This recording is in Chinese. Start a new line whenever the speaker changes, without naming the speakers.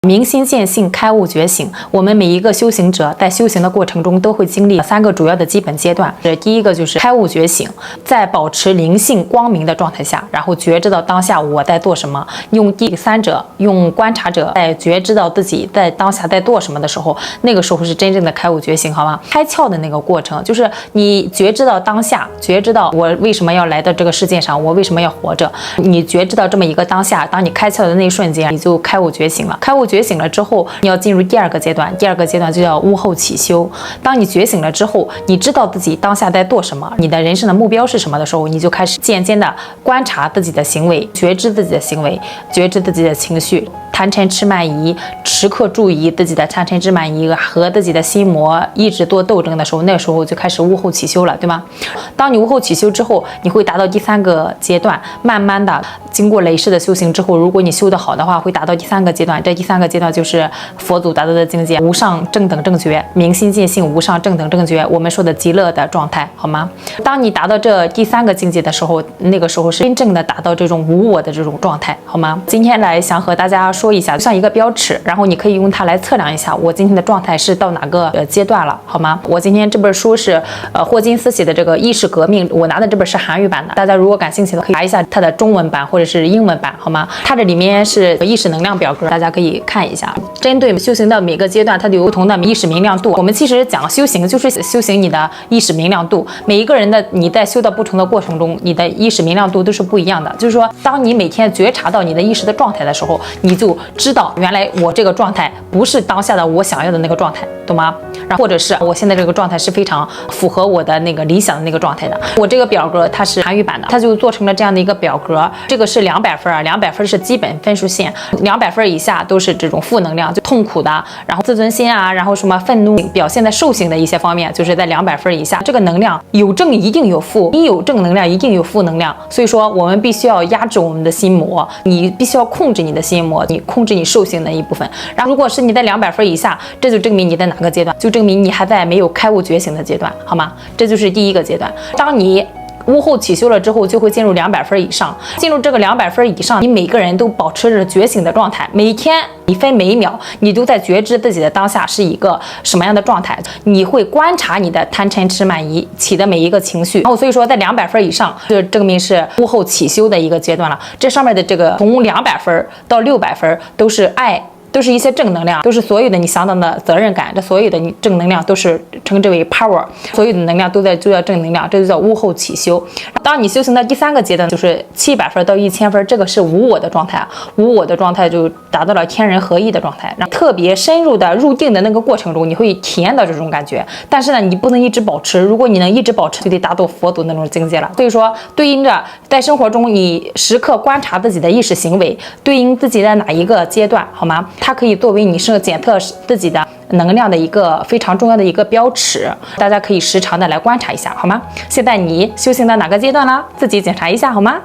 明心见性，开悟觉醒。我们每一个修行者在修行的过程中都会经历3个主要的基本阶段。第一个就是开悟觉醒，在保持灵性光明的状态下，然后觉知到当下我在做什么。用第三者，用观察者在觉知到自己在当下在做什么的时候，那个时候是真正的开悟觉醒，好吗？开窍的那个过程，就是你觉知到当下，觉知到我为什么要来到这个世界上，我为什么要活着。你觉知到这么一个当下，当你开窍的那一瞬间，你就开悟觉醒了。开悟觉醒了之后，你要进入第二个阶段，第二个阶段就叫悟后起修。当你觉醒了之后，你知道自己当下在做什么，你的人生的目标是什么的时候，你就开始渐渐的观察自己的行为，觉知自己的行为，觉知自己的情绪，贪嗔痴慢疑，时刻注意自己的贪嗔痴慢疑和自己的心魔一直做斗争的时候，那时候就开始悟后起修了，对吗？当你悟后起修之后，你会达到第3个阶段，慢慢的经过累世的修行之后，如果你修得好的话，会达到第3个阶段。这第3个阶段就是佛祖达到的境界，无上正等正觉，明心见性，无上正等正觉，我们说的极乐的状态，好吗？当你达到这第3个境界的时候，那个时候是真正的达到这种无我的这种状态，好吗？今天来想和大家说一下，像一个标尺，然后你可以用它来测量一下我今天的状态是到哪个阶段了，好吗？我今天这本书是霍金斯写的这个意识革命，我拿的这本是韩语版的，大家如果感兴趣的可以查一下它的中文版或者是英文版，好吗？它这里面是意识能量表格，大家可以看一下。针对修行的每个阶段，它都有不同的意识明亮度。我们其实讲修行就是修行你的意识明亮度，每一个人的你在修的不同的过程中，你的意识明亮度都是不一样的。就是说，当你每天觉察到你的意识的状态的时候，你就知道原来我这个状态不是当下的我想要的那个状态，懂吗？然后或者是我现在这个状态是非常符合我的那个理想的那个状态的。我这个表格它是韩语版的，它就做成了这样的一个表格。这个是200分啊，200分是基本分数线，200分以下都是这种负能量，就痛苦的，然后自尊心啊，然后什么愤怒表现在兽性的一些方面，就是在200分以下。这个能量有正一定有负，你有正能量一定有负能量，所以说我们必须要压制我们的心魔，你必须要控制你的心魔，你控制你兽性的一部分。然后如果是你在200分以下，这就证明你在哪个阶段，就证明你还在没有开悟觉醒的阶段，好吗？这就是第1个阶段。当你悟后起修了之后，就会进入200分以上。进入这个200分以上，你每个人都保持着觉醒的状态，每天每分每秒你都在觉知自己的当下是一个什么样的状态，你会观察你的贪嗔痴慢疑起的每一个情绪。然后所以说在200分以上，就证明是悟后起修的一个阶段了。这上面的这个从200分到600分都是爱，都是一些正能量，都是所有的你相当的责任感，这所有的你正能量都是称之为 power， 所有的能量都叫正能量，这就叫悟后起修。当你修行到第3个阶段，就是700分到1000分，这个是无我的状态，无我的状态就达到了天人合一的状态。然后特别深入的入定的那个过程中，你会体验到这种感觉，但是呢，你不能一直保持，如果你能一直保持，就得达到佛祖那种境界了。所以说，对应着在生活中你时刻观察自己的意识行为，对应自己的哪一个阶段，好吗？它可以作为你检测自己的能量的一个非常重要的一个标尺，大家可以时常的来观察一下，好吗？现在你修行到哪个阶段了？自己检查一下，好吗？